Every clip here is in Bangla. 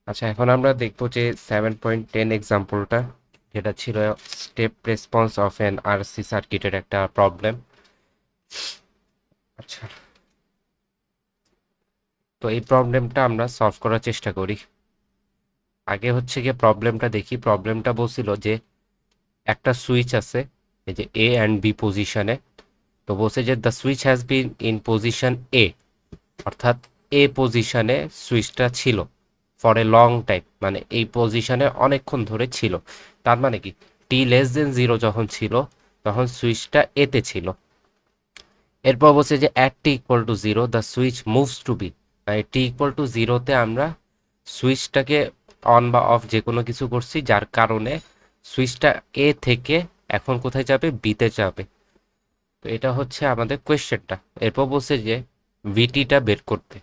আচ্ছা, এখন আমরা দেখব যে 7.10 এক্সাম্পলটা, যেটা ছিল step response of N RC সার্কিটের একটা প্রবলেম। আচ্ছা, তো এই প্রবলেমটা আমরা সলভ করার চেষ্টা করি। আগে হচ্ছে গিয়ে প্রবলেমটা দেখি। প্রবলেমটা বলছিল যে একটা সুইচ আছে এই যে এ অ্যান্ড বি পজিশনে। তো বলছে যে the switch has been in position A, অর্থাৎ এ পজিশনে সুইচটা ছিল ফর এ লং টাইম, মানে এই পজিশনে অনেকক্ষণ ধরে ছিল। তার মানে কি, টি লেস দেন জিরো যখন ছিল তখন সুইচটা এতে ছিল। এরপর বলছে যে at T equal to zero the switch moves to B, মানে টি ইকুয়াল টু জিরোতে আমরা সুইচটাকে অন বা অফ যে কোনো কিছু করছি, যার কারণে সুইচটা এ থেকে এখন কোথায় যাবে, বিতে যাবে। তো এটা হচ্ছে আমাদের কোয়েশ্চেনটা। এরপর বলছে যে ভিটিটা বের করতে,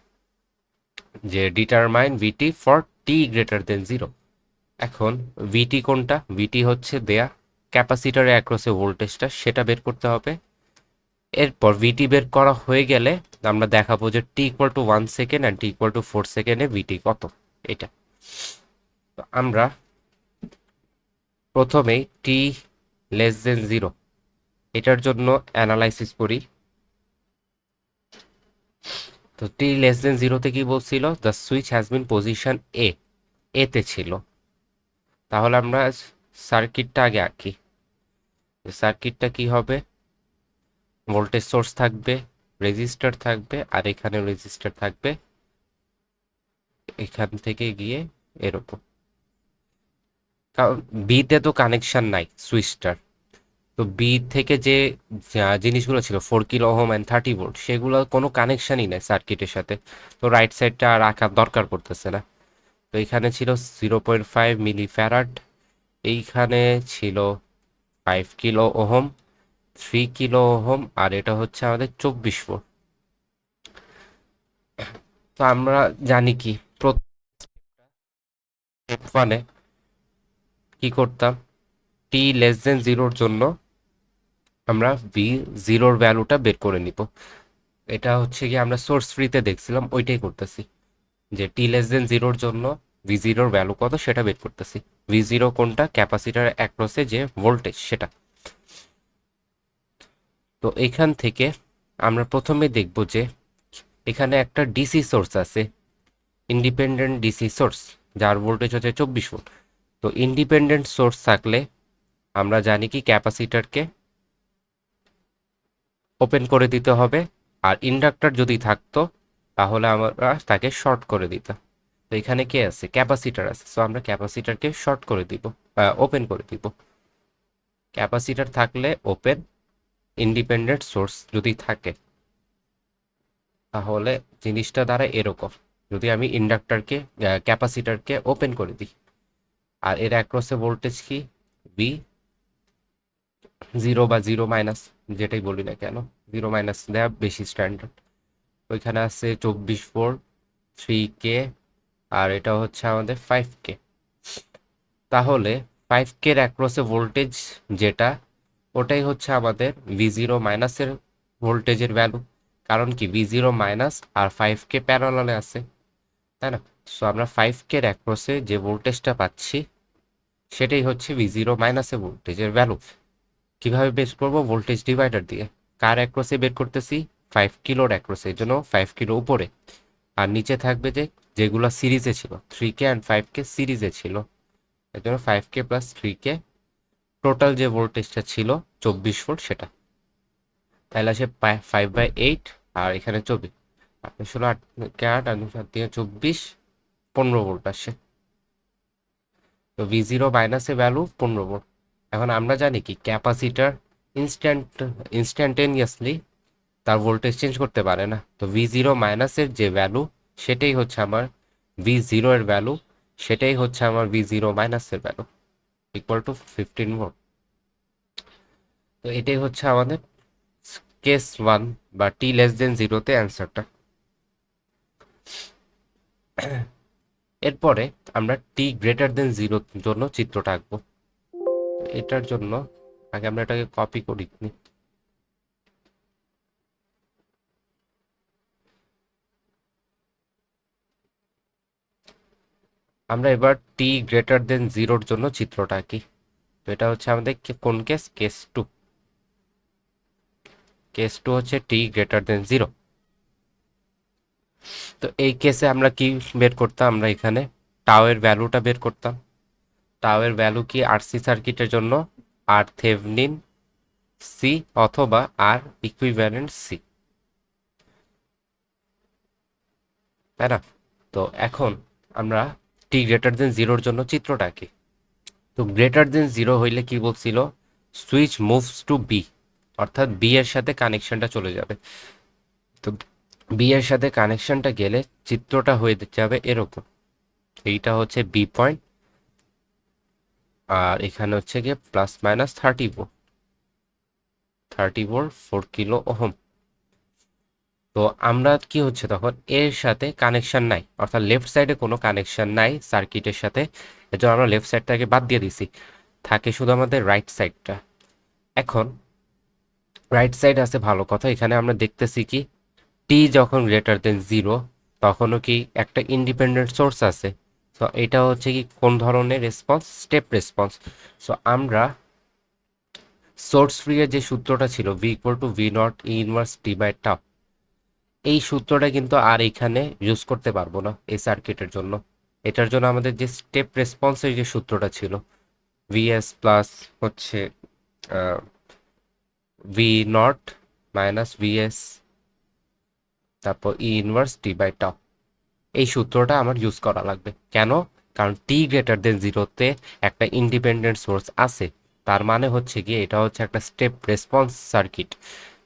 যে determine VT for T greater than zero. এখন ভিটি কোনটা, ভিটি হচ্ছে দেয়া ক্যাপাসিটরে অ্যাক্রসে ভোল্টেজটা, সেটা বের করতে হবে। এরপর ভিটি বের করা হয়ে গেলে আমরা দেখাবো যে T equal to 1 second and T equal to 4 সেকেন্ডে ভিটি কত। এটা তো আমরা প্রথমেই টি লেস দেন জিরো এটার জন্য অ্যানালাইসিস করি। তো টি লেস দেন জিরোতে কি বলছিল, the switch has been position A, এতে ছিল। তাহলে আমরা সার্কিটটা আগে আঁকি। সার্কিটটা কি হবে, ভোল্টেজ সোর্স থাকবে, রেজিস্টার থাকবে, আর এখানে রেজিস্টার থাকবে, এখান থেকে গিয়ে এরকম। কারণ বিতে তো কানেকশন নাই সুইচটার, তো বি থেকে যে জিনিসগুলো ছিল 4 কিলো ওহম অ্যান্ড 30 ভোল্ট, সেগুলো কোনো কানেকশনই নাই সার্কিটের সাথে। তো রাইট সাইডটা রাখার দরকার পড়তেছে না। তো এখানে ছিল 0.5 মিলি ফ্যারাড, এইখানে ছিল 5 কিলো ওহম, 3 কিলো ওহম, আর এটা হচ্ছে আমাদের 24 ভোল্ট। তো আমরা জানি কি, স্টেপ ওয়ানে কি করতাম, টি লেস দেন জিরোর জন্য আমরা ভি জিরোর ভ্যালুটা বের করে নিব। এটা হচ্ছে কি আমরা সোর্স ফ্রিতে দেখছিলাম, ওইটাই করতেছি, যে টি লেস দেন জিরোর জন্য ভি জিরোর ভ্যালু কত সেটা বের করতেছি। ভি জিরো কোনটা, ক্যাপাসিটার অ্যাক্রসে যে ভোল্টেজ সেটা। তো এখান থেকে আমরা প্রথমে দেখব যে এখানে একটা ডিসি সোর্স আছে, ইন্ডিপেন্ডেন্ট ডিসি সোর্স, যার ভোল্টেজ হচ্ছে 24 ভোল্ট। তো ইন্ডিপেন্ডেন্ট সোর্স থাকলে আমরা জানি কি ক্যাপাসিটরকে ওপেন করে দিতে হবে, আর ইন্ডাক্টর যদি থাকতো তাহলে আমরা তাকে শর্ট করে দিতাম। তো এখানে কে আছে, ক্যাপাসিটর আছে, সো আমরা ক্যাপাসিটরকে শর্ট করে দিব, ওপেন করে দিব। ক্যাপাসিটর থাকলে ওপেন, ইন্ডিপেন্ডেন্ট সোর্স যদি থাকে তাহলে জিনিসটা দ্বারা এরকম। যদি আমি ইন্ডাক্টরকে ক্যাপাসিটরকে ওপেন করে দিই, আর এর অ্যাক্রসে ভোল্টেজ কি, ভি জিরো বা জিরো মাইনাস, যেটাই বলি না কেন, জিরো মাইনাস দেওয়া বেশি স্ট্যান্ডার্ড। ওইখানে আছে 24 ভোল্ট, 3 কে, আর এটা হচ্ছে আমাদের 5 কে। তাহলে 5 কে অ্যাক্রসে ভোল্টেজ যেটা, ওটাই হচ্ছে আমাদের ভি জিরো মাইনাসের ভোল্টেজের ভ্যালু। কারণ কি, ভি জিরো মাইনাস আর 5 কে প্যারালালে আছে, তাই না? সো আমরা 5 কে অ্যাক্রসে যে ভোল্টেজটা পাচ্ছি সেটাই হচ্ছে ভি জিরো মাইনাসের ভোল্টেজের ভ্যালু। কিভাবে বের করবো, ভোল্টেজ ডিভাইডার দিয়ে। কার অ্যাক্রসে বের করতেছি, 5 কিলোর অ্যাক্রসে, এই জন্য 5 কিলো উপরে, আর নিচে থাকবে যে যেগুলো সিরিজে ছিল, 3 কে অ্যান্ড 5 কে সিরিজে ছিল, এর জন্য 5 কে প্লাস 3 কে, টোটাল যে ভোল্টেজটা ছিল 24 ভোল্ট সেটা। তাহলে আসে 5/8, আর এখানে 24, আপনি 16 8 আর 7 দিয়ে 24, 15 ভোল্ট আসে। তো ভি জিরো মাইনাসের ভ্যালু 15 ভোল্ট। এখন আমরা জানি কি, ক্যাপাসিটার ইনস্ট্যান্টেনিয়াসলি তার ভোল্টেজ চেঞ্জ করতে পারে না। তো ভি জিরো মাইনাসের যে ভ্যালু সেটাই হচ্ছে আমার ভি জিরো এর ভ্যালু, সেটাই হচ্ছে আমার ভি জিরো মাইনাসের ভ্যালু, ইকুয়াল টু 15 ভোল্ট। তো এটাই হচ্ছে আমাদের কেস ওয়ান বা টি লেস দেন জিরোতে অ্যান্সারটা। এরপরে আমরা টি গ্রেটার দেন জিরোর জন্য চিত্রটা আঁকবো। এটার জন্য আগে আমরা এটাকে কপি করি নি। আমরা এবার টি গ্রেটার দেন জিরোর জন্য চিত্রটা আঁকি। তো এটা হচ্ছে আমাদের কোন case? Case two. Case two হচ্ছে টি গ্রেটার দেন জিরো। তো এই কেসে আমরা কি বের করতাম? আমরা এখানে টাও এর ভ্যালুটা বের করতাম। টাও এর ভ্যালু কি আরসি সার্কিটের জন্য? আর থেভনিন সি অথবা আর ইকুইভ্যালেন্ট সি, তাই না? তো এখন আমরা টি গ্রেটার দেন জিরোর জন্য চিত্রটা আঁকি। তো গ্রেটার দেন জিরো হইলে কি বলছিল? সুইচ মুভস টু বি, অর্থাৎ বি এর সাথে কানেকশনটা চলে যাবে। তো বি এর সাথে কানেকশনটা গেলে চিত্রটা হয়ে যাবে এরকম। এইটা হচ্ছে বি পয়েন্ট, আর এখানে হচ্ছে গিয়ে plus minus 30 volt, 30 volt 4 kilo ohm. তো আমরা কি হচ্ছে তখন এর সাথে কানেকশন নাই, অর্থাৎ লেফট সাইডে কোনো কানেকশন নাই সার্কিটের সাথে। এজন্য আমরা লেফট সাইডটাকে বাদ দিয়ে দিছি, থাকে শুধু আমাদের রাইট সাইডটা। এখন রাইট সাইড আছে, ভালো কথা। এখানে আমরা দেখতেছি কি টি যখন গ্রেটার দেন জিরো তখনও কি একটা ইন্ডিপেন্ডেন্ট সোর্স আছে। সো এটা হচ্ছে কি কোন ধরনের রেসপন্স? Step response. সো আমরা সোর্স ফ্রি এর যে সূত্রটা ছিল V equal to V nought E inverse T by tau, এই সূত্রটা কিন্তু আর এখানে ইউজ করতে পারবো না এই সার্কিটের জন্য। এটার জন্য আমাদের যে স্টেপ রেসপন্সের যে সূত্রটা ছিল ভিএস প্লাস হচ্ছে ভি নট মাইনাস ভিএস তারপর ই ইনভার্স টি বাই টাউ, এই সূত্রটা আমার ইউজ করা লাগবে। কেন? কারণ টি গ্রেটার দেন জিরোতে একটা ইন্ডিপেন্ডেন্ট সোর্স আছে, তার মানে হচ্ছে গিয়ে এটা হচ্ছে একটা স্টেপ রেসপন্স সার্কিট,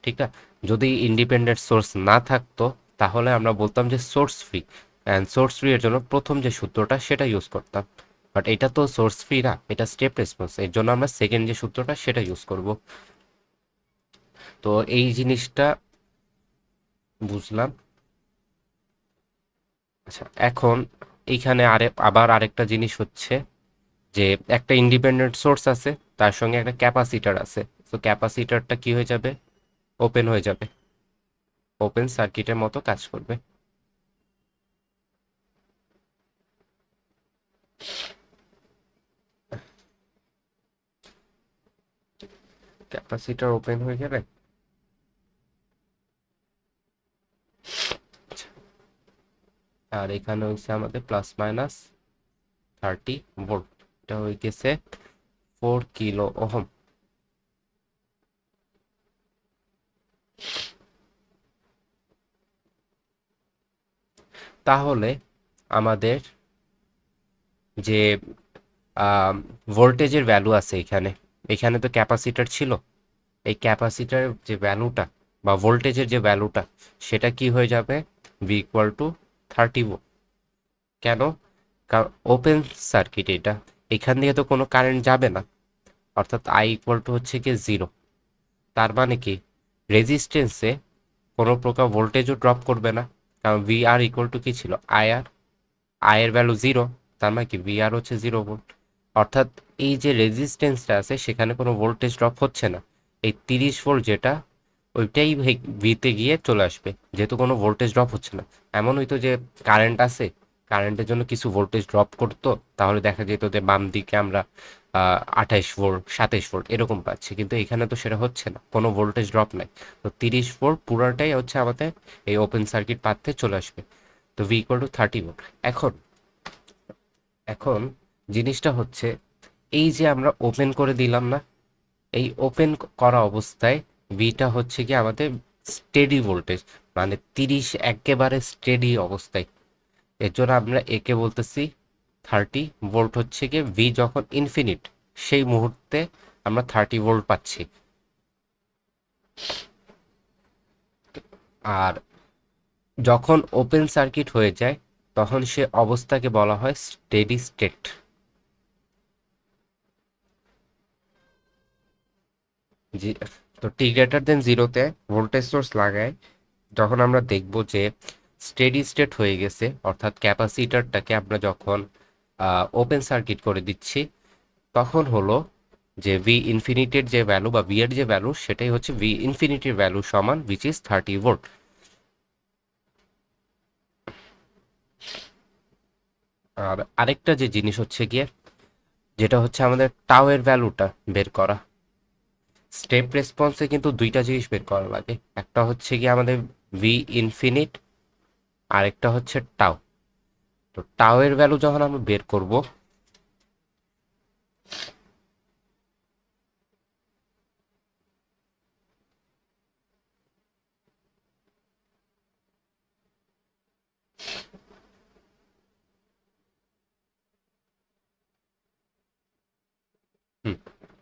ঠিক না? যদি ইন্ডিপেন্ডেন্ট সোর্স না থাকতো তাহলে আমরা বলতাম যে source free, and source free এর জন্য প্রথম যে সূত্রটা সেটা ইউজ করতাম। বাট এটা তো সোর্স ফ্রি না, এটা স্টেপ রেসপন্স, এর জন্য আমরা সেকেন্ড যে সূত্রটা সেটা ইউজ করব। তো এই জিনিসটা বুঝলাম। আচ্ছা, এখন এইখানে আবার আরেকটা জিনিস হচ্ছে যে একটা ইন্ডিপেন্ডেন্ট সোর্স আছে, তার সঙ্গে একটা ক্যাপাসিটার আছে। তো ক্যাপাসিটারটা কি হয়ে যাবে? ওপেন হয়ে যাবে, ওপেন সার্কিটের মতো কাজ করবে। ক্যাপাসিটার ওপেন হয়ে যাবে। আর এখানে হচ্ছে আমাদের প্লাস মাইনাস 30 ভোল্ট, এটা হয়ে গেছে 4 কিলো ওহম। তাহলে আমাদের যে ভোল্টেজের ভ্যালু আছে এখানে, এখানে তো ক্যাপাসিটার ছিল, এই ক্যাপাসিটার যে ভ্যালুটা বা ভোল্টেজের যে ভ্যালুটা সেটা কি হয়ে যাবে? V equal two 30 volt. কেন? কারণ ওপেন সার্কিট এটা, এখান দিয়ে তো কোনো কারেন্ট যাবে না, অর্থাৎ আই ইকুয়াল টু হচ্ছে কি জিরো। তার মানে কি রেজিস্ট্যান্সে কোনো প্রকার ভোল্টেজও ড্রপ করবে না, কারণ ভি আর ইকুয়াল টু কি ছিল? আই আর, আই এর ভ্যালু জিরো, তার মানে কি ভি আর হচ্ছে 0 ভোল্ট। অর্থাৎ এই যে রেজিস্ট্যান্সটা আছে সেখানে কোনো ভোল্টেজ ড্রপ হচ্ছে না। এই 30 ভোল্ট যেটা, ওইটাই ভিতে গিয়ে চলে আসবে, যেহেতু কোনো ভোল্টেজ ড্রপ হচ্ছে না। এমন হইতো যে কারেন্ট আছে, কারেন্টের জন্য কিছু ভোল্টেজ ড্রপ করতো, তাহলে দেখা যেত যে বাম দিকে আমরা 28 ভোল্ট 27 ভোল্ট এরকম পাচ্ছি, কিন্তু এখানে তো সেটা হচ্ছে না, কোনো ভোল্টেজ ড্রপ নাই। তো 30 ভোল্ট পুরাটাই হচ্ছে আমাদের এই ওপেন সার্কিট পাথে চলে আসবে। তো ভি ইকুয়াল টু 30 ভোল্ট। এখন এখন জিনিসটা হচ্ছে এই যে আমরা ওপেন করে দিলাম না, এই ওপেন করা অবস্থায় ভিটা হচ্ছে কি আমাদের স্টেডি ভোল্টেজ, মানে 30 একেবারে স্টেডি অবস্থায়। এর জন্য আমরা একে বলতেছি 30 ভোল্ট। হচ্ছে কি ভি যখন ইনফিনিট সেই মুহূর্তে আমরা 30 ভোল্ট পাচ্ছি। আর যখন ওপেন সার্কিট হয়ে যায় তখন সে অবস্থাকে বলা হয় স্টেডি স্টেট। জি। তো টি গ্রেটার দেন জিরোতে ভোল্টেজ সোর্স লাগায় যখন আমরা দেখব যে স্টেডি স্টেট হয়ে গেছে, অর্থাৎ ক্যাপাসিটারটাকে আমরা যখন ওপেন সার্কিট করে দিচ্ছি, তখন হলো যে ভি ইনফিনিটির যে ভ্যালু বা ভি এর যে ভ্যালু সেটাই হচ্ছে ভি ইনফিনিটির ভ্যালু সমান উইচ ইজ 30 ভোল্ট। আর আরেকটা যে জিনিস হচ্ছে গিয়ে, যেটা হচ্ছে আমাদের টাও এর ভ্যালুটা বের করা। স্টেপ রেসপন্সে কিন্তু দুইটা জিনিস বের করা লাগে, একটা হচ্ছে গিয়ে আমাদের ভি ইনফিনিট, আরেকটা হচ্ছে টাও। তো টাও এর ভ্যালু যখন আমরা বের করব, হুম,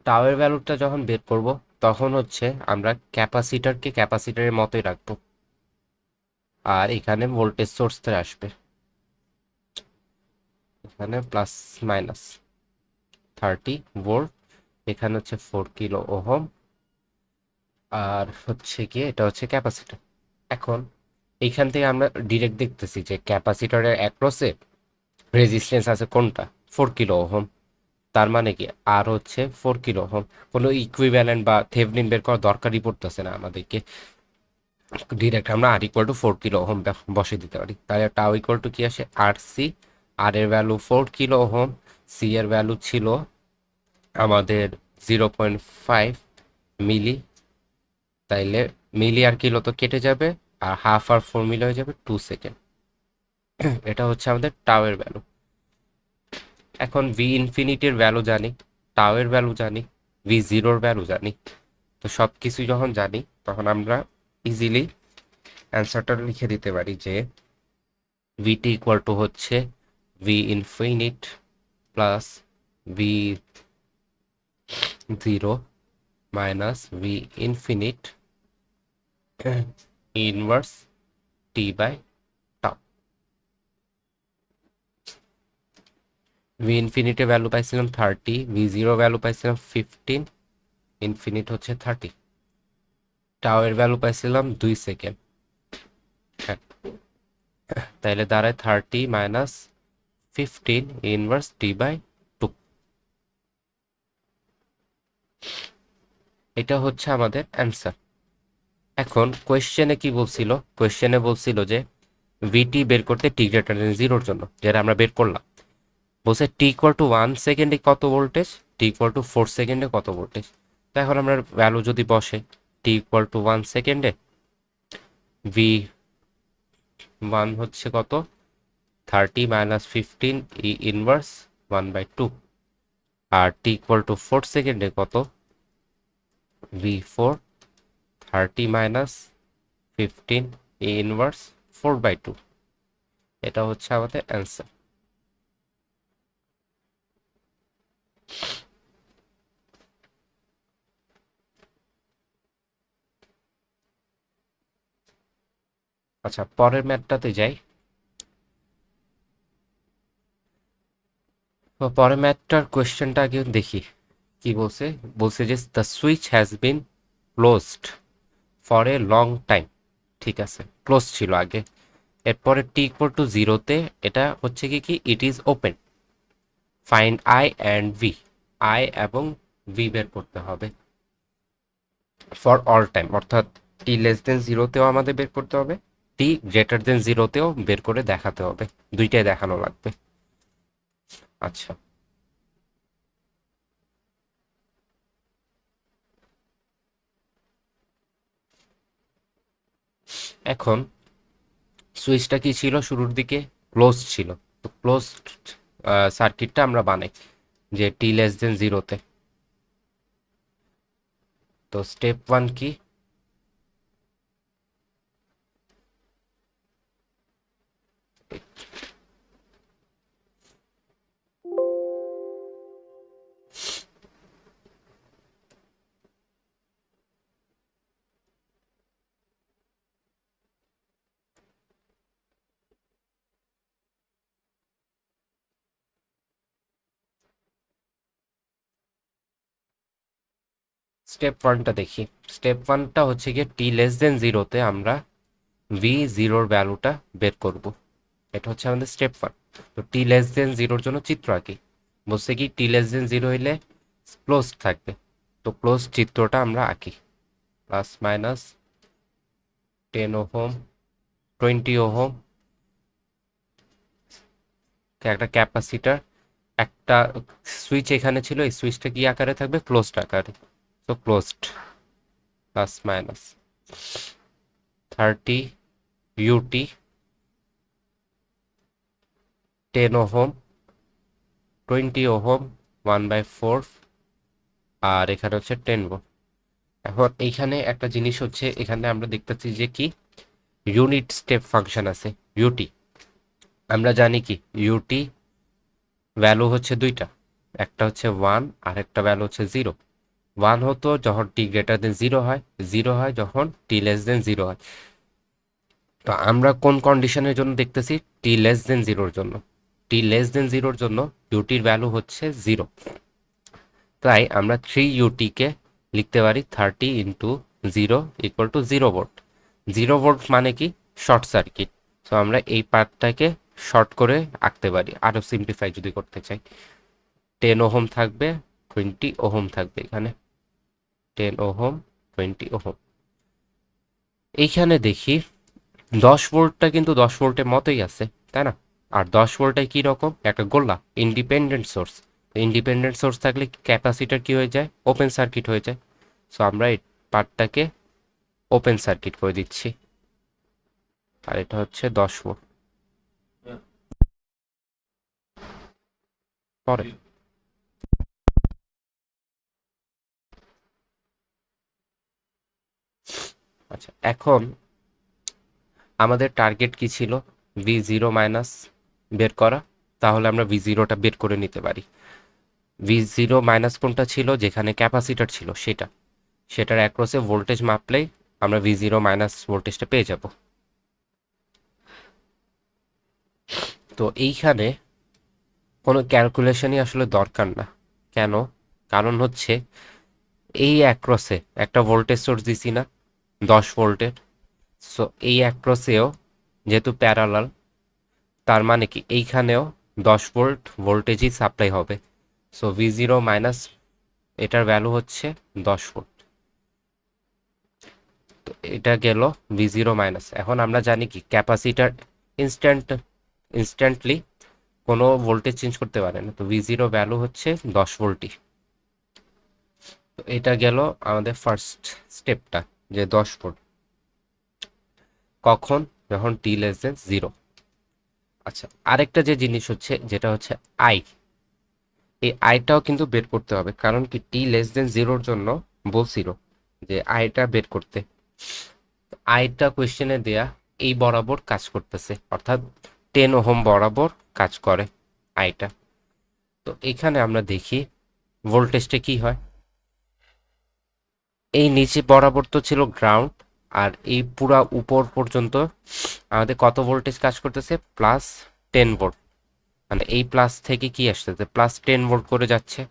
টাও এর ভ্যালুটা যখন বের করব, তখন হচ্ছে আমরা ক্যাপাসিটরকে ক্যাপাসিটরের মতোই রাখবো, আর এখানে ভোল্টেজ সোর্সটা আসবে, এখানে প্লাস মাইনাস 30 ভোল্ট, এখানে হচ্ছে 4 কিলো ওহম, আর হচ্ছে গিয়ে এটা হচ্ছে ক্যাপাসিটর। এখন এইখান থেকে আমরা ডিরেক্ট দেখতেছি যে ক্যাপাসিটরের অ্যাক্রসে রেজিস্ট্যান্স আছে কোনটা, 4 কিলো ওহম। তার মানে কি আর হচ্ছে 4 কিলো ওহম, কোনো ইকুইভ্যালেন্ট বা থেভনিন বের করার দরকারই পড়তেছে না আমাদেরকে, ডিরেক্ট আমরা আর ইকুয়াল টু 4 কিলো ওহম বসে দিতে পারি। তাহলে টাও ইকুয়াল টু কি আসে, আর সি। আর এর ভ্যালু 4 কিলো ওহম, সি এর ভ্যালু ছিল আমাদের 0.5 মিলি। তাইলে মিলি আর কিলো তো কেটে যাবে, আর হাফ আর 4 মিলি হয়ে যাবে 2 সেকেন্ড। এটা হচ্ছে আমাদের টাও এর ভ্যালু। এখন ভি ইনফিনিটির ভ্যালু জানি, টাও এর ভ্যালু জানি, ভি জিরোর ভ্যালু জানি। তো সব কিছু যখন জানি, তখন আমরা ইজিলি অ্যান্সারটা লিখে দিতে পারি যে ভিটি ইকুয়াল টু হচ্ছে V infinite plus V zero minus V infinite inverse T by tau. ভি ইনফিনিটের ভ্যালু পাইছিলাম 30, ভি জিরো ভ্যালু পাইছিলাম 15, ইনফিনিট হচ্ছে 30, টাও এর ভ্যালু পাইছিলাম 2 সেকেন্ড। হ্যাঁ, তাইলে দাঁড়ায় 30 - 15 ইনভার্স টি বাই 2। এটা হচ্ছে আমাদের অ্যান্সার। এখন কোয়েশ্চেনে কি বলছিল, কোয়েশ্চেনে বলছিল যে ভিটি বের করতে টি গ্রেটার দেন জিরোর জন্য, যেটা আমরা বের করলাম। বলছে টি ইকুয়াল টু 1 সেকেন্ডে কত ভোল্টেজ, টি ইকুয়াল টু 4 সেকেন্ডে কত ভোল্টেজ। তো এখন আমরা ভ্যালু যদি বসে, টি ইকুয়াল টু 1 সেকেন্ডে ভি ওয়ান হচ্ছে কত, 30 - 15 ই ইনভার্স 1/2। আর টি ইকুয়াল টু 4 সেকেন্ডে কত, ভি ফোর 30 - 15 ই ইনভার্স 4/2। এটা হচ্ছে আমাদের অ্যান্সার। আচ্ছা, পরের ম্যাথটাতে যাই। তো পরের ম্যাথটার কোয়েশ্চেনটা আগে দেখি কি বলছে। বলছে যে the switch has bin closed for a long time. ঠিক আছে, ক্লোজ ছিল আগে। এরপরে টি ইকুয়াল টু জিরোতে এটা হচ্ছে কি কি, it is open. Find I and V, I এবং ভি বের করতে হবে ফর অল টাইম, অর্থাৎ টি লেস দেন জিরোতেও আমাদের বের করতে হবে, টি গ্রেটার দেন জিরোতেও বের করে দেখাতে হবে, দুইটাই দেখানো লাগবে। আচ্ছা, এখন সুইচটা কি ছিল শুরুর দিকে, ক্লোজ ছিল। তো ক্লোজ সার্কিটটা আমরা বানাই যে টি লেস দেন জিরোতে। তো স্টেপ ওয়ান কি, স্টেপ ওয়ানটা দেখি। স্টেপ ওয়ানটা হচ্ছে গিয়ে টি লেস দেন জিরোতে আমরা ভি জিরোর ভ্যালুটা বের করব। এটা হচ্ছে আমাদের স্টেপ ওয়ান। তো টি লেস দেন জিরোর জন্য চিত্র আঁকি। বলছে কি টি লেস দেন জিরো হইলে ক্লোজ থাকবে, তো ক্লোজ চিত্রটা আমরা আঁকি। প্লাস মাইনাস 10 ওহম, 20 ওহম, একটা ক্যাপাসিটার, একটা সুইচ এখানে ছিল, এই সুইচটা কি আকারে থাকবে? ক্লোজড আকারে। তো closed, plus minus 30 UT 10 ohm 20 ohm 1/4, আর এখানে হচ্ছে 10 ভোল্ট। এখন এইখানে একটা জিনিস হচ্ছে, এখানে আমরা দেখতেছি যে কি ইউনিট স্টেপ ফাংশন আছে ইউটি। আমরা জানি কি ইউটি ভ্যালু হচ্ছে দুইটা, একটা হচ্ছে 1 আর একটা ভ্যালু হচ্ছে 0। 1 হতো যখন টি গ্রেটার দেন 0 হয়, 0 হয় যখন টি লেস দেন 0 হয়। তো আমরা কোন কন্ডিশনের জন্য দেখতেছি? টি লেস দেন 0-র জন্য। টি লেস দেন 0-র জন্য ইউটির ভ্যালু হচ্ছে 0। তাই আমরা 3 ইউটিকে লিখতে পারি 30 into 0 equal to 0 volt. 0 volt মানে কি? Short circuit. সো আমরা এই পার্টটাকে শর্ট করে আঁকতে পারি, আরো সিম্পলিফাই যদি করতে চাই। 10 ওহম থাকবে, 20 ওহম থাকবে এখানে, 10 ওহম 20 ওহম। এইখানে দেখি 10 ভোল্টটা কিন্তু 10 ভোল্টের মতোই আছে, তাই না? আর 10 ভোল্টটায় কি রকম? একটা গোল্লা, ইন্ডিপেন্ডেন্ট সোর্স। ইন্ডিপেন্ডেন্ট সোর্স থাকলে ক্যাপাসিটর কি হয়ে যায়? ওপেন সার্কিট হয়ে যায়। সো আমরা এই পার্টটাকে ওপেন সার্কিট করে দিচ্ছি, আর এটা হচ্ছে 10 ভোল্ট। পরে আচ্ছা, এখন আমাদের টার্গেট কি ছিল? V0 মাইনাস বের করা। তাহলে আমরা V0টা বের করে নিতে পারি। V0 মাইনাস কোনটা ছিল? যেখানে ক্যাপাসিটর ছিল সেটা, সেটার অ্যাক্রসে ভোল্টেজ মাপলেই আমরা V0 মাইনাস ভোল্টেজটা পেয়ে যাব। তো এইখানে কোনো ক্যালকুলেশনই আসলে দরকার না। কেন? কারণ হচ্ছে এই অ্যাক্রসে একটা ভোল্টেজ সোর্স দিছি না, 10 ভোল্টের। সো এই অ্যাক্রসেও যেহেতু প্যারালাল, তার মানে কি এইখানেও 10 ভোল্ট ভোল্টেজই সাপ্লাই হবে। সো V0 মাইনাস এটার ভ্যালু হচ্ছে 10 ভোল্ট। তো এটা গেল V0 মাইনাস। এখন আমরা জানি কি ক্যাপাসিটার ইনস্ট্যান্টলি কোনো ভোল্টেজ চেঞ্জ করতে পারে না। তো V0 ভ্যালু হচ্ছে 10 ভোল্টই। তো এটা গেল আমাদের ফার্স্ট স্টেপটা, যে 10 ভোল্ট। কখন? যখন টি লেস দেন 0। আচ্ছা, আরেকটা যে জিনিস হচ্ছে, যেটা হচ্ছে আই। এই আইটাও কিন্তু বের করতে হবে, কারণ কি টি লেস দেন 0-র জন্য বলছিল যে আইটা বের করতে। আইটা কোয়েশ্চেনে দেয়া এই বরাবর কাজ করতেছে, অর্থাৎ 10 ওহম বরাবর কাজ করে আইটা। তো এখানে আমরা দেখি ভোল্টেজটা কি হয়। এই নিচে বরাবর তো ছিল গ্রাউন্ড, আর এই পুরা উপর পর্যন্ত আমাদের কত ভোল্টেজ কাজ করতেছে? Plus 10 volt. মানে এই প্লাস থেকে কি আসতেছে? প্লাস 10 ভোল্ট করে যাচ্ছে।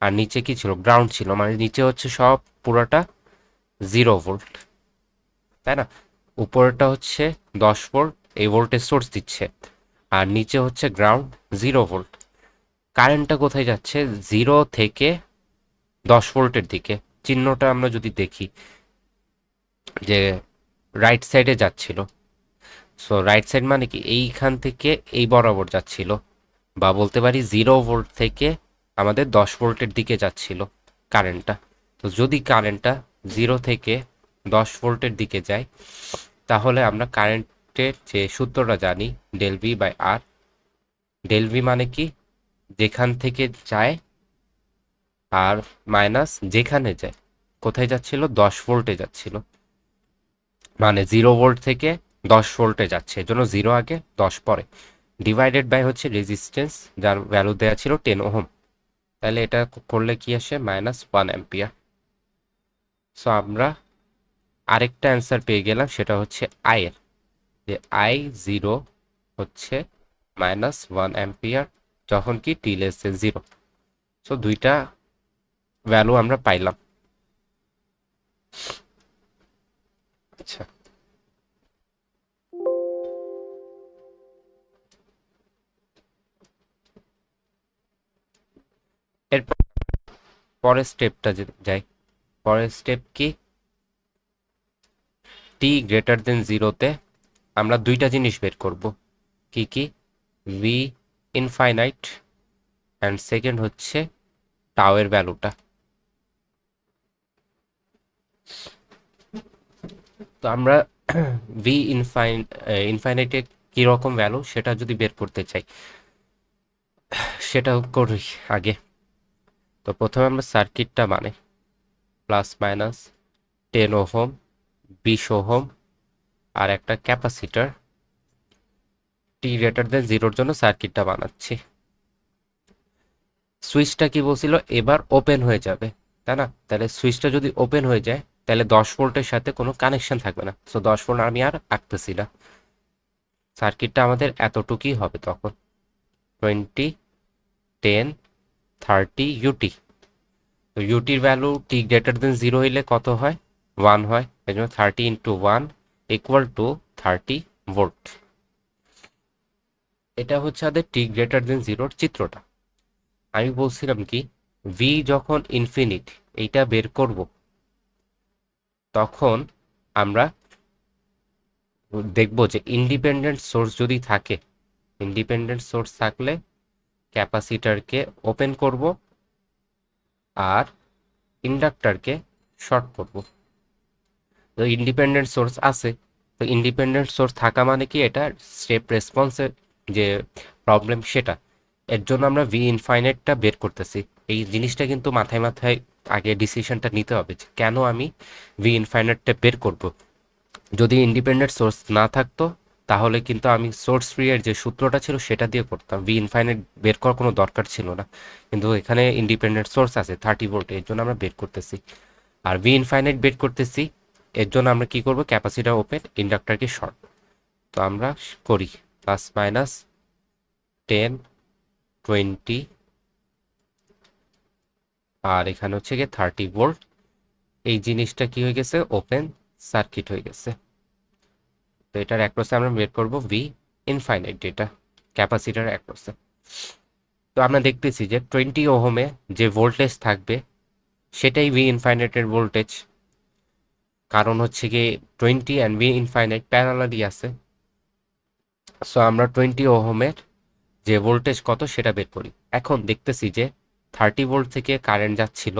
আর নিচে কি ছিল? গ্রাউন্ড ছিল, মানে নিচে হচ্ছে সব পুরাটা 0 ভোল্ট, তাই না? উপরেরটা হচ্ছে 10 ভোল্ট, এই ভোল্টেজ সোর্স দিচ্ছে, আর নিচে হচ্ছে গ্রাউন্ড 0 ভোল্ট। কারেন্টটা কোথায় যাচ্ছে? 0 থেকে 10 ভোল্টের দিকে। চিহ্নটা আমরা যদি দেখি যে রাইট সাইডে যাচ্ছিল। সো রাইট সাইড মানে কি এইখান থেকে এই বরাবর যাচ্ছিল, বা বলতে পারি 0 ভোল্ট থেকে আমাদের 10 ভোল্টের দিকে যাচ্ছিল কারেন্টটা। তো যদি কারেন্টটা 0 থেকে 10 ভোল্টের দিকে যায়, তাহলে আমরা কারেন্টের যে সূত্রটা জানি, del V by R. Del V মানে কি? যেখান থেকে যায়, আর মাইনাস যেখানে যায়। কোথায় যাচ্ছিল? 10 ভোল্টে যাচ্ছিল, মানে 0 ভোল্ট থেকে 10 ভোল্টে যাচ্ছে, এজন্য 0 আগে 10 পরে, ডিভাইডেড বাই হচ্ছে রেজিস্ট্যান্স, যার ভ্যালু দেওয়া ছিল 10 ওহম। তাহলে এটা করলে কি আসে? -1 অ্যাম্পিয়ার। সো আমরা আরেকটা অ্যান্সার পেয়ে গেলাম, সেটা হচ্ছে আই এর, যে I0 হচ্ছে -1 অ্যাম্পিয়ার যখন কি টি লেস দেন 0। সো দুইটা ভ্যালু আমরা পাইলাম। আচ্ছা, এর পরের স্টেপটা যাই। পরের স্টেপ কি? টি গ্রেটার দেন 0-তে আমরা দুইটা জিনিস বের করব। কি কি? ভি ইনফাইনাইট অ্যান্ড সেকেন্ড হচ্ছে টাওয়ের ভ্যালুটা। তো আমরা ভি ইনফাইনাইটে কীরকম ভ্যালু সেটা যদি বের করতে চাই সেটা করি আগে। তো প্রথমে আমরা সার্কিটটা বানাই, প্লাস মাইনাস 10 ওহম, 20 ওহম আর একটা ক্যাপাসিটার, টি গ্রেটার দেন জিরোর জন্য সার্কিটটা বানাচ্ছি। সুইচটা কি বলছিল, এবার ওপেন হয়ে যাবে, তাই না? তাহলে সুইচটা যদি ওপেন হয়ে যায় তাহলে 10 ভোল্টের সাথে কোনো কানেকশন থাকবে না, সো 10 ভোল্ট আমি আর আঁকতেছি না। সার্কিটটা আমাদের এতটুকুই হবে তখন, 20, 10, 30 ইউটি। তো ইউটির ভ্যালু টি গ্রেটার দেন জিরো হইলে কত হয়? 1 হয়। এই জন্য 30 ইন্টু 1 ইকুয়াল টু 30 ভোল্ট। এটা হচ্ছে আমাদের টি গ্রেটার দেন জিরোর চিত্রটা। আমি বলছিলাম কি, ভি যখন ইনফিনিট এইটা বের করব তখন আমরা দেখব যে ইন্ডিপেন্ডেন্ট সোর্স যদি থাকে, ইন্ডিপেন্ডেন্ট সোর্স থাকলে ক্যাপাসিটরকে ওপেন করব আর ইন্ডাক্টরকে শর্ট করব। তো ইন্ডিপেন্ডেন্ট সোর্স আছে, তো ইন্ডিপেন্ডেন্ট সোর্স থাকা মানে কি, এটা স্টেপ রেসপন্সের যে প্রবলেম সেটা, এর জন্য আমরা ভি ইনফাইনাইটটা বের করতেছি। এই জিনিসটা কিন্তু মাথায় মাথায় আগে ডিসিশনটা নিতে হবে যে কেন আমি ভি ইনফাইনাইটটা বের করব। যদি ইন্ডিপেন্ডেন্ট সোর্স না থাকতো তাহলে কিন্তু আমি সোর্স ফ্রি এর যে সূত্রটা ছিল সেটা দিয়ে করতাম, ভি ইনফাইনাইট বের করার কোনো দরকার ছিল না। কিন্তু এখানে ইন্ডিপেন্ডেন্ট সোর্স আছে 30 ভোল্ট, এর জন্য আমরা বের করতেছি। আর ভি ইনফাইনাইট বের করতেছি, এর জন্য আমরা কি করব, ক্যাপাসিটর ওপেন, ইন্ডাক্টরকে শর্ট। তো আমরা করি প্লাস মাইনাস 10, 20 আর এখানে হচ্ছে গিয়ে 30 ভোল্ট। এই জিনিসটা কি হয়ে গেছে, ওপেন সার্কিট হয়ে গেছে। তো এটার অ্যাক্রসে আমরা বের করব ভি ইনফাইনাইট, যেটা ক্যাপাসিটার অ্যাক্রসে। তো আমরা দেখতেছি যে 20 ওহমে যে ভোল্টেজ থাকবে সেটাই ভি ইনফাইনাইটের ভোল্টেজ, কারণ হচ্ছে গিয়ে 20 অ্যান্ড ভি ইনফাইনাইট প্যারালালি আছে। সো আমরা 20 ওহমের যে ভোল্টেজ কত সেটা বের করি। এখন দেখতেছি যে 30 ভোল্ট থেকে কারেন্ট যাচ্ছিল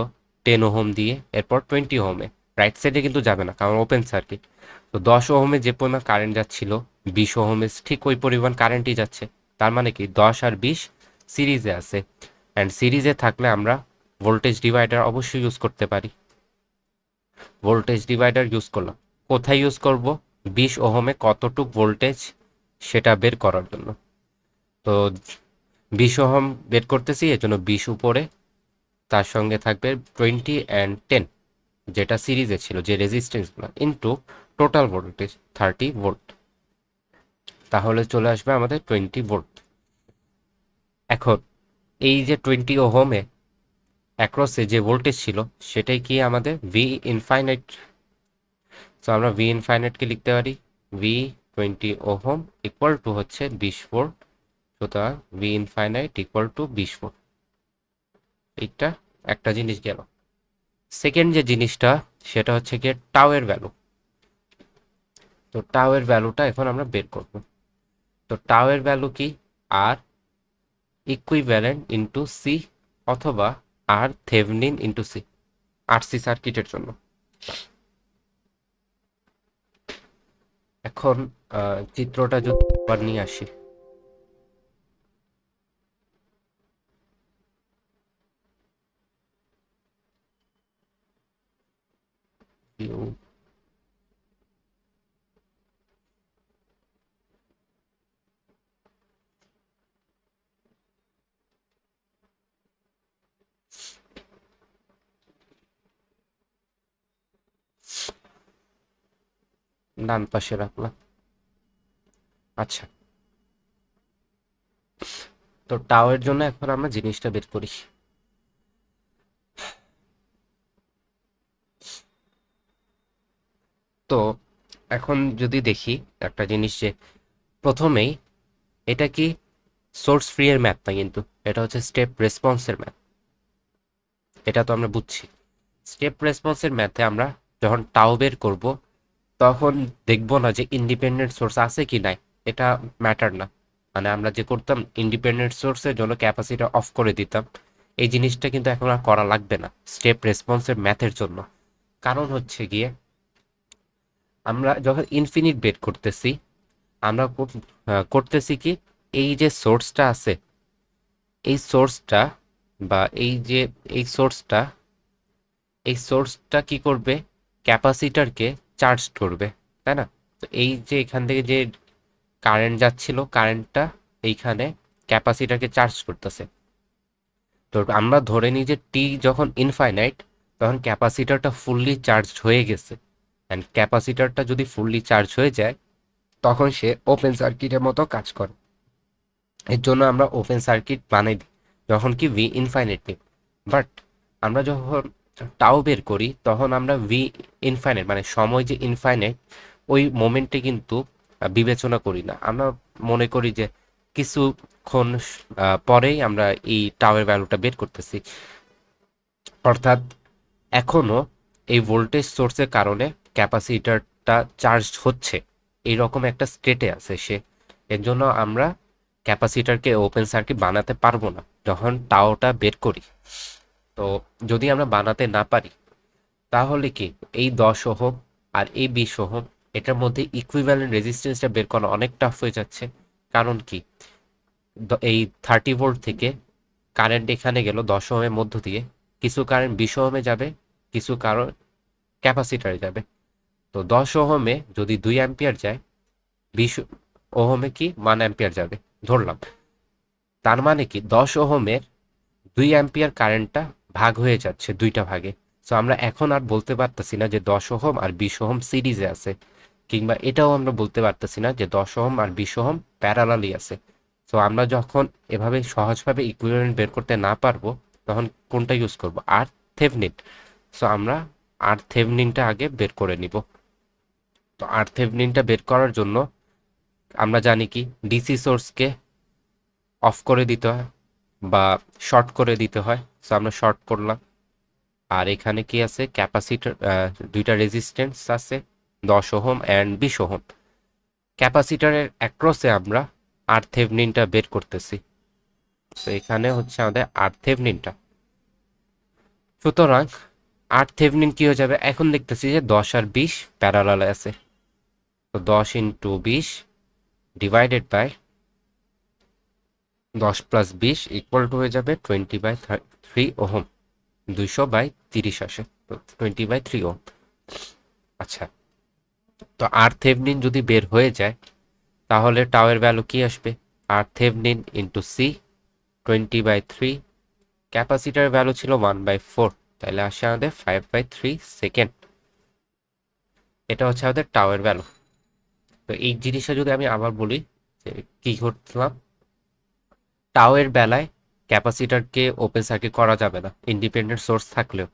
10 ওহম দিয়ে, এরপর 20 ওহমে, রাইট সাইডে কিন্তু যাবে না কারণ ওপেন সার্কিট। তো 10 ওহমে যে পরিমাণ কারেন্ট যাচ্ছিল 20 ওহমে ঠিক ওই পরিমাণ কারেন্টই যাচ্ছে। তার মানে কি 10 আর 20 সিরিজে আছে, অ্যান্ড সিরিজে থাকলে আমরা ভোল্টেজ ডিভাইডার অবশ্যই ইউজ করতে পারি। ভোল্টেজ ডিভাইডার ইউজ করলাম, কোথায় ইউজ করব, 20 ওহমে কতটুক ভোল্টেজ সেটা বের করার জন্য। তো 20 ওহম বের করতেছি, এর জন্য 20 উপরে, তার সঙ্গে থাকবে 20 অ্যান্ড 10 যেটা সিরিজে ছিল যে রেজিস্ট্যান্সগুলো, ইনটু টোটাল ভোল্টেজ 30 ভোল্ট। তাহলে চলে আসবে আমাদের 20 ভোল্ট। এখন এই যে 20 ওহমে অ্যাক্রসে যে ভোল্টেজ ছিল সেটাই কি আমাদের ভি ইনফাইনাইট। তো আমরা ভি ইনফাইনাইটকে লিখতে পারি ভি 20 ওহম ইকুয়াল টু হচ্ছে 20 ভোল্ট। সুতরাং V infinite equal to 20 volt. এইটা একটা জিনিস গেল। সেকেন্ড যে জিনিসটা সেটা হচ্ছে গিয়ে টাওয়ের ভ্যালু। তো টাওয়ের ভ্যালুটা এখন আমরা বের করব। তো টাওয়ের ভ্যালু কি, আর ইকুইভ্যালেন্ট ইন্টু সি অথবা আর থেভনিন ইন্টু সি, আরসি সার্কিটের জন্য। এখন চিত্রটা যদি আবার নিয়ে আসি, ডান পাশে রাখলাম। আচ্ছা, তো টাওয়ের জন্য এখন আমরা জিনিসটা বের করি। তো এখন যদি দেখি একটা জিনিস, যে প্রথমেই এটা কি সোর্স ফ্রি এর ম্যাথ না, কিন্তু এটা হচ্ছে স্টেপ রেসপন্সের ম্যাথ। এটা তো আমরা বুঝছি। স্টেপ রেসপন্সের ম্যাথে আমরা যখন টাও বের করব তখন দেখব না যে ইন্ডিপেন্ডেন্ট সোর্স আছে কি নাই, এটা ম্যাটার না। মানে আমরা যে করতাম ইন্ডিপেন্ডেন্ট সোর্সের জন্য ক্যাপাসিটর অফ করে দিতাম, এই জিনিসটা কিন্তু এখন আর করা লাগবে না স্টেপ রেসপন্সের ম্যাথের জন্য। কারণ হচ্ছে গিয়ে আমরা যখন ইনফিনিট বের করতেছি, আমরা করতেছি কি, এই যে সোর্সটা আছে, এই সোর্সটা বা এই সোর্সটা কি করবে, ক্যাপাসিটরকে চার্জ করবে, তাই না? তো এই যে এখান থেকে যে কারেন্ট যাচ্ছিল, কারেন্টটা এইখানে ক্যাপাসিটরকে চার্জ করতেছে। তো আমরা ধরে নিই যে টি যখন ইনফাইনাইট, তখন ক্যাপাসিটরটা ফুললি চার্জ হয়ে গেছে। অ্যান্ড ক্যাপাসিটরটা যদি ফুললি চার্জ হয়ে যায়, তখন সে ওপেন সার্কিটের মতো কাজ করে। এর জন্য আমরা ওপেন সার্কিট বানাই দিই যখন কি ভি ইনফাইনাইট নিই। বাট আমরা যখন টাও বের করি, তখন আমরা ভি ইনফাইনাইট মানে সময় যে ইনফাইনাইট, ওই মোমেন্টে কিন্তু বিবেচনা করি না। আমরা মনে করি যে কিছুক্ষণ পরেই আমরা এই টাওয়ের ভ্যালুটা বের করতেছি। অর্থাৎ এখনো এই ভোল্টেজ সোর্সের কারণে ক্যাপাসিটরটা চার্জ হচ্ছে, এইরকম একটা স্টেটে আছে সে। এর জন্য আমরা ক্যাপাসিটরকে ওপেন সার্কিট বানাতে পারবো না যখন টাওটা বের করি। তো যদি আমরা বানাতে না পারি, তাহলে কি এই 10 ওহম আর এই 20 ওহম, এটার মধ্যে ইকুইভ্যালেন্ট রেজিস্ট্যান্সটা বের করা অনেক টাফ হয়ে যাচ্ছে। কারণ কি, এই 30 ভোল্ট থেকে কারেন্ট এখানে গেল 10 ওহমের মধ্য দিয়ে, কিছু কারেন্ট 20 ওহমে যাবে, কিছু কারণ ক্যাপাসিটারে যাবে। তো 10 ওহমে যদি 2 অ্যাম্পিয়ার যায়, 20 ওহমে কি 1 অ্যাম্পিয়ার যাবে ধরলাম। তার মানে কি 10 ওহমের 2 অ্যাম্পিয়ার কারেন্টটা ভাগ হয়ে যাচ্ছে দুইটা ভাগে। সো আমরা এখন আর বলতে পারতেছি না যে 10 ওহম আর 20 ওহম সিরিজে আছে, কিংবা এটাও আমরা বলতে পারতেছি না যে 10 ওহম আর 20 ওহম প্যারালালি আছে। সো আমরা যখন এভাবে সহজভাবে ইকুইভ্যালেন্ট বের করতে না পারবো, তখন কোনটা ইউজ করব, আর থেভনিন। সো আমরা আর থেভনিনটা আগে বের করে নিব। তো আর থেভনিনটা বের করার জন্য আমরা জানি কি, ডিসি সোর্সকে অফ করে দিতে হয় বা শর্ট করে দিতে হয়। সো আমরা শর্ট করলাম। আর এখানে কি আছে, ক্যাপাসিটর, দুইটা রেজিস্ট্যান্স আছে, 10 ওহম অ্যান্ড 20 ওহম। ক্যাপাসিটরের অ্যাক্রসে আমরা আর থেভনিনটা বের করতেছি। তো এখানে হচ্ছে আমাদের আর থেভনিনটা। সুতরাং আর থেভনিন কি হয়ে যাবে, এখন দেখতেছি যে 10 আর 20 প্যারালালে আছে। তো 10 into 20 divided by 10 plus 20 equal to হয়ে যাবে 20/3 ওহম। 200/30 আসে, তো 20/3 ওহম। আচ্ছা, তো আর থেভনিন যদি বের হয়ে যায়, তাহলে টাওয়ের ভ্যালু কি আসবে, আর Thevenin into C 20/3, capacitor value ছিল 1/4, তাহলে আসে আমাদের 5/3 সেকেন্ড। এটা হচ্ছে আমাদের টাওয়ের ভ্যালু। তো এই জিনিসটা যদি আমি আবার বলি যে কি করলাম, টাওয়ের বেলায় ক্যাপাসিটরকে ওপেন সার্কিট করা যাবে না ইন্ডিপেন্ডেন্ট সোর্স থাকলেও।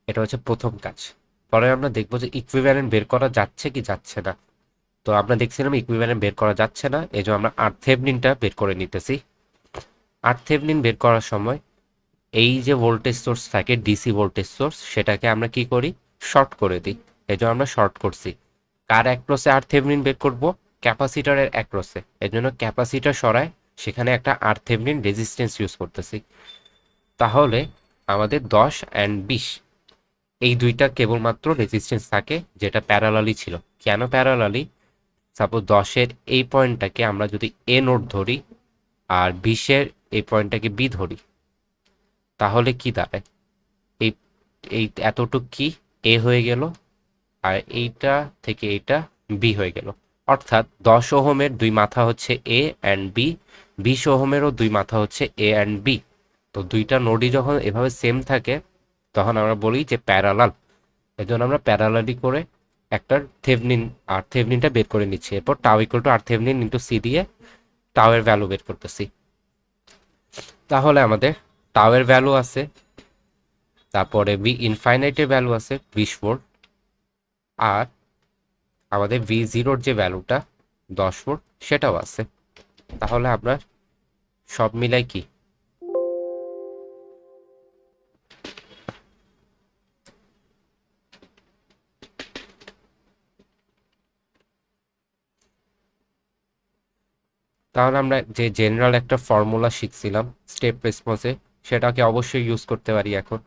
এটা হচ্ছে প্রথম কাজ। পরে আমরা দেখবো যে ইকুইভ্যালেন্ট বের করা যাচ্ছে কি যাচ্ছে না। তো আমরা দেখছিলাম ইকুইভ্যালেন্ট বের করা যাচ্ছে না, এই জন্য আমরা আর থেভনিনটা বের করে নিতেছি। আর থেভনিন বের করার সময় এই যে ভোল্টেজ সোর্স থাকে, ডিসি ভোল্টেজ সোর্স, সেটাকে আমরা কি করি, শর্ট করে দিই। এই জন্য আমরা শর্ট করছি। কার অ্যাক্রসে আর থেভনিন বের করব, ক্যাপাসিটরের অ্যাক্রসে। এর জন্য ক্যাপাসিটর সরায় সেখানে একটা আর থেভনিন রেজিস্ট্যান্স ইউজ করতেছি। তাহলে আমাদের 10 অ্যান্ড 20 এই দুইটা কেবলমাত্র রেজিস্ট্যান্স থাকে, যেটা প্যারালালি ছিল। কেন প্যারালালি, সাপোজ 10-এর এই পয়েন্টটাকে আমরা যদি এ নোড ধরি, আর 20-এর এই পয়েন্টটাকে বি ধরি, তাহলে কি দাঁড়ায়, এই এই এতটুক কি এ হয়ে গেল, আর এইটা থেকে এইটা বি হয়ে গেল। অর্থাৎ 10 ওহমের দুই মাথা হচ্ছে এ অ্যান্ড বি, 20 ওহমেরও দুই মাথা হচ্ছে এ অ্যান্ড বি। তো দুইটা নোডই যখন এভাবে সেম থাকে, তখন আমরা বলি যে প্যারালাল। এই জন্য আমরা প্যারালালি করে একটা থেভনিন, আর থেভনিনটা বের করে নিচ্ছি। এরপর tau equal to R Thevenin into C দিয়ে টাওয়ের ভ্যালু বের করতেছি। তাহলে আমাদের টাওয়ের ভ্যালু আছে, তারপরে ভি ইনফাইনাইটের ভ্যালু আছে 20 ভোল্ট, আর আমাদের ভি জিরোর যে ভ্যালুটা 10 ভোল্ট সেটাও আছে। তাহলে আমরা সব মিলাই কি, তাহলে আমরা যে জেনারেল একটা ফর্মুলা শিখছিলাম স্টেপ রেসপন্সে, সেটাকে অবশ্যই ইউজ করতে পারি এখন।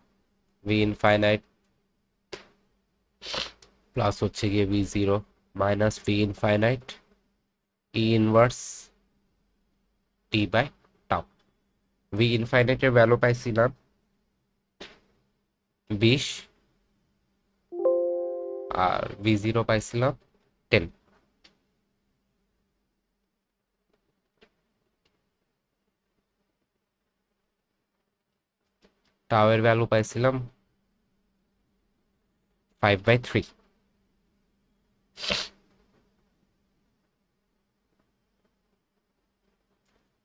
ভি ইনফাইনাইট প্লাস হচ্ছে গিয়ে V zero minus V infinite e inverse T by tau. V ইনফাইনাইটের ভ্যালু পাইছিলাম 20, আর ভি জিরো পাইছিলাম 10। টাও এর ভ্যালু পাইছিলাম 5/3।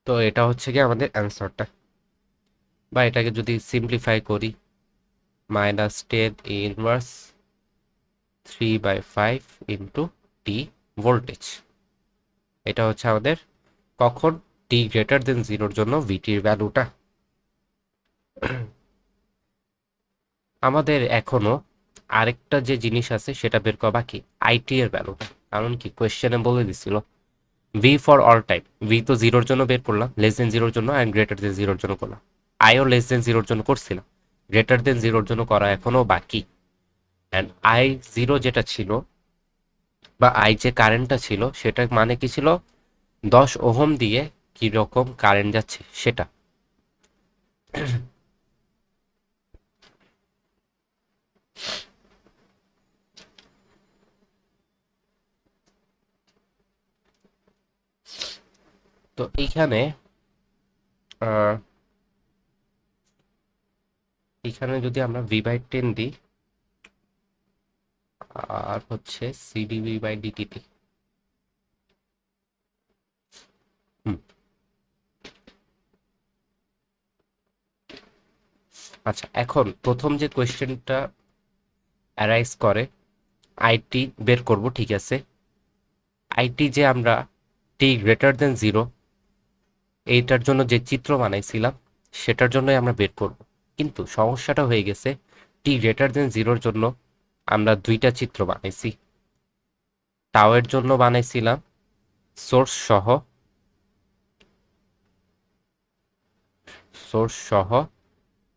তো এটা হচ্ছে গিয়ে আমাদের অ্যান্সারটা, বা এটাকে যদি সিম্পলিফাই করি -10 ইনভার্স 3/5 ইন্টু টি ভোল্টেজ। এটা হচ্ছে আমাদের কখন টি গ্রেটার দেন জিরোর জন্য ভিটির ভ্যালুটা। আমাদের এখনো আরেকটা যে জিনিস আছে সেটা বের করা বাকি, আইটি এর ভ্যালুটা। কারণ কি কোয়েশ্চেনে বলে দিছিল V for all time, V তো জিরোর জন্য বের করলাম, লেস দেন জিরোর জন্য অ্যান্ড গ্রেটার দেন জিরোর জন্য করলাম। আইও লেস দেন জিরোর জন্য করছিলাম, গ্রেটার দেন জিরোর জন্য করা এখনো বাকি। অ্যান্ড আই জিরো যেটা ছিল, বা আই যে কারেন্টটা ছিল, সেটা মানে কি ছিল, 10 ওহম দিয়ে কি রকম কারেন্ট যাচ্ছে সেটা। তো এইখানে এখানে যদি আমরা v/10 দিই, আর হচ্ছে cdv/dt দিই। হুম, আচ্ছা, এখন প্রথম যে কোয়েশ্চেনটা অ্যারাইজ করে, আইটি বের করব, ঠিক আছে। আইটি যে আমরা টি গ্রেটার দেন জিরো এইটার জন্য যে চিত্র বানাইছিলাম সেটার জন্যই আমরা বের করব। কিন্তু সমস্যাটা হয়ে গেছে, টি গ্রেটার দেন জিরোর জন্য আমরা দুইটা চিত্র বানাইছি। টাওয়ের জন্য বানাইছিলাম সোর্স সহ,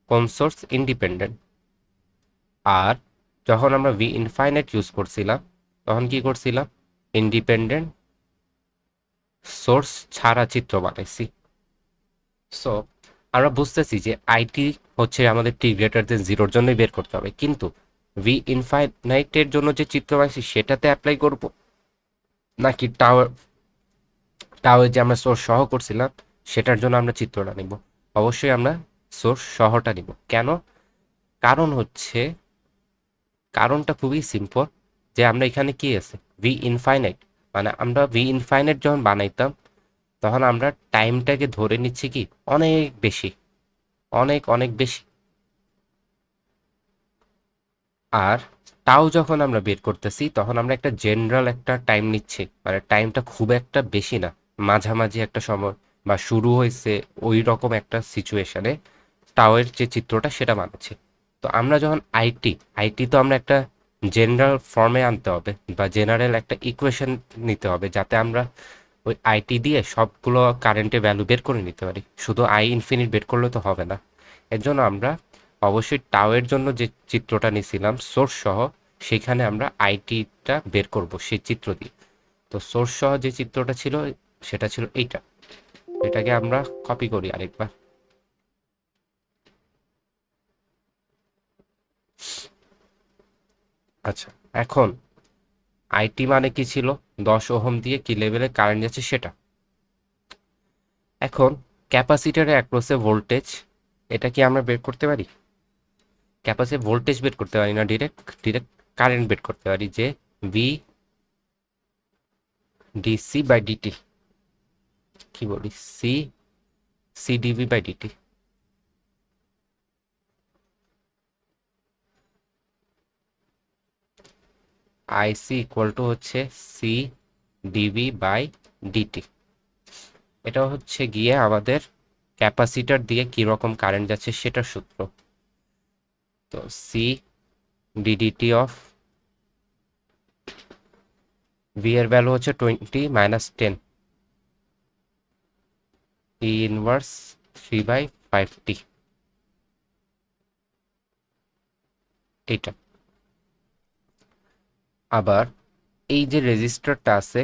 কোন সোর্স ইন্ডিপেন্ডেন্ট। আর যখন আমরা ভি ইনফাইনাইট ইউজ করছিলাম তখন কি করছিলাম, ইন্ডিপেন্ডেন্ট সোর্স ছাড়া চিত্র বানাইছি। সো আমরা বুঝতেছি যে আইটি হচ্ছে আমাদের টি গ্রেটার দেন জিরোর জন্যই বের করতে হবে, কিন্তু ভি ইনফাইনাইটের জন্য যে চিত্র বানাইছি সেটাতে অ্যাপ্লাই করব, নাকি টাওয়ার যে আমরা সোর্স সহ করছিলাম সেটার জন্য আমরা চিত্রটা নিব? অবশ্যই আমরা সোর্স সহটা নিব। কেন? কারণ হচ্ছে, কারণটা খুবই সিম্পল, যে আমরা এখানে কি আছে, ভি ইনফাইনাইট, মানে আমরা ভি ইনফাইনাইট যখন বানাইতাম তখন আমরা টাইমটাকে ধরে নিচ্ছি কি অনেক বেশি, অনেক অনেক বেশি। আর তাও যখন আমরা বের করতেছি তখন আমরা একটা জেনারেল একটা টাইম নিচ্ছি, মানে টাইমটা খুব একটা বেশি না, মাঝামাঝি একটা সময়, বা শুরু হয়েছে ওই রকম একটা সিচুয়েশনে টাওয়ের যে চিত্রটা সেটা বানাচ্ছি। তো আমরা যখন আইটি তো আমরা একটা জেনারেল ফর্মে আনতে হবে, বা জেনারেল একটা ইকুয়েশন নিতে হবে, যাতে আমরা ওই আইটি দিয়ে সবগুলো কারেন্টের ভ্যালু বের করে নিতে পারি। শুধু আই ইনফিনিট বের করলে তো হবে না। এর জন্য আমরা অবশ্যই টাওয়ের জন্য যে চিত্রটা নিয়েছিলাম সোর্স সহ, সেখানে আমরা আইটিটা বের করব সেই চিত্র দিয়ে। তো সোর্স সহ যে চিত্রটা ছিল সেটা ছিল এইটা। এটাকে আমরা কপি করি আরেকবার। আচ্ছা, এখন আইটি মানে কি ছিল, 10 ওহম দিয়ে কি লেভেলে কারেন্ট যাচ্ছে সেটা। এখন ক্যাপাসিটরের অ্যাক্রসে ভোল্টেজ, এটা কি আমরা বের করতে পারি? ক্যাপাসিটর ভোল্টেজ বের করতে পারি না, ডিরেক্ট ডিরেক্ট কারেন্ট বের করতে পারি, যে ভি ডিসি বাই ডিটি, কি বলি, সিডিভি/ডিটি। আইসি ইকুয়াল টু হচ্ছে সি ডিভি/ডিটি। এটা হচ্ছে গিয়ে আমাদের ক্যাপাসিটর দিয়ে কি রকম কারেন্ট যাচ্ছে সেটার সূত্র। তো সি ডিডিটি অফ ভি এর ভ্যালু হচ্ছে 20 - 10, ই ইনভার্স 3/5t, এটা। আবার এই যে রেজিস্টারটা আছে,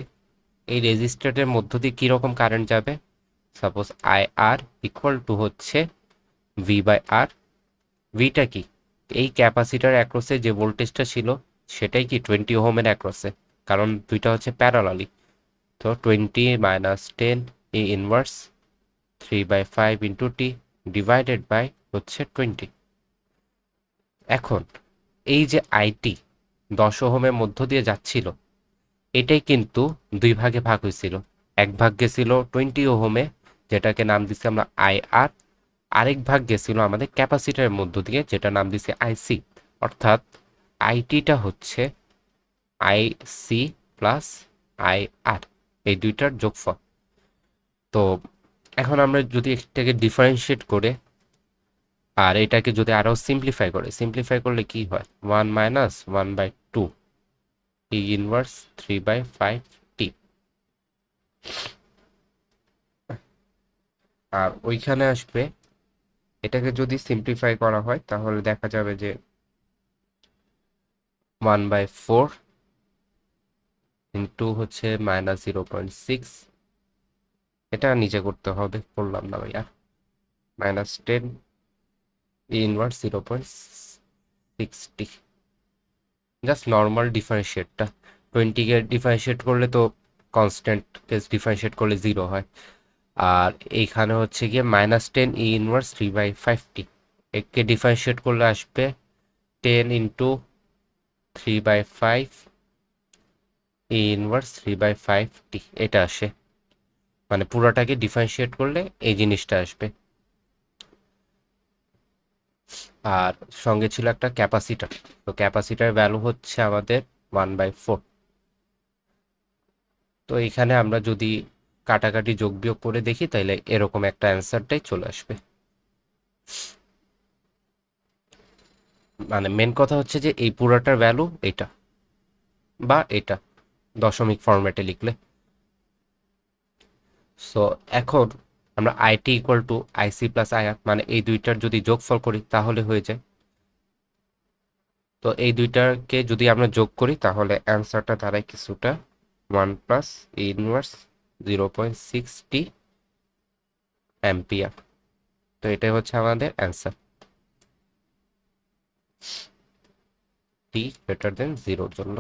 এই রেজিস্টারের মধ্য দিয়ে কীরকম কারেন্ট যাবে? Suppose I R equal to হচ্ছে ভি বাই আর। ভিটা কি? এই ক্যাপাসিটার অ্যাক্রসে যে ভোল্টেজটা ছিল সেটাই কি 20 ওহমের অ্যাক্রসে, কারণ দুইটা হচ্ছে প্যারালালি। তো 20 minus 10 E inverse 3/5 into T divided by হচ্ছে 20। এখন এই যে আইটি 10 ওহমের মধ্য দিয়ে যাচ্ছিল, এটাই কিন্তু দুই ভাগে ভাগ হয়েছিল। এক ভাগ গেছিল 20 ওহমে, যেটাকে নাম দিচ্ছি আমরা আই আর। আরেক ভাগ গেছিল আমাদের ক্যাপাসিটারের মধ্য দিয়ে, যেটা নাম দিচ্ছি আইসি। অর্থাৎ আইটিটা হচ্ছে আইসি প্লাস আই আর, এই দুইটার যোগফল। তো এখন আমরা যদি এটাকে ডিফারেন্সিয়েট করে আর এটাকে যদি আরো সিম্পলিফাই করলে কি হয়? 1 - 1/2 ই ইনভার্স 3/5t। আর ওইখানে আসবে, এটাকে যদি সিম্পলিফাই করা হয় তাহলে দেখা যাবে যে 1/4 ইন্টু হচ্ছে -0.6, এটা নিচে করতে হবে, করলাম না ভাইয়া। -10 E inverse 0.60, just normal ডিফারেন্সিয়েটটা। 20-কে differentiate করলে তো কনস্ট্যান্ট কেস ডিফারেন্সিয়েট করলে 0 হয়। আর এইখানে হচ্ছে গিয়ে -10 ই ইনভার্স 3/5t, একে ডিফারেন্সিয়েট করলে আসবে 10 ইন্টু 3/5 ই ইনভার্স 3/5t, এটা আসে। মানে পুরোটাকে ডিফারেন্সিয়েট করলে এই জিনিসটা আসবে। আর সঙ্গে ছিল একটা ক্যাপাসিটার, তো ক্যাপাসিটার ভ্যালু হচ্ছে আমাদের 1/4। তো এখানে আমরা যদি কাটাকাটি যোগ বিয়োগ করে দেখি তাহলে এরকম একটা অ্যান্সারটাই চলে আসবে। মানে মেন কথা হচ্ছে যে এই পুরোটার ভ্যালু এটা বা এটা দশমিক ফরম্যাটে লিখলে। সো এখন আমরা IT equal to IC plus IR, মানে এই দুইটার যদি যোগফল করি তাহলে হয়ে যায়। তো এই দুইটাকে যদি আমরা যোগ করি তাহলে অ্যান্সারটা দাঁড়ায় কিছুটা 1 প্লাস ইনভার্স 0.6t অ্যাম্পিয়ার। তো এটাই হচ্ছে আমাদের অ্যান্সার, t > 0 জন্য।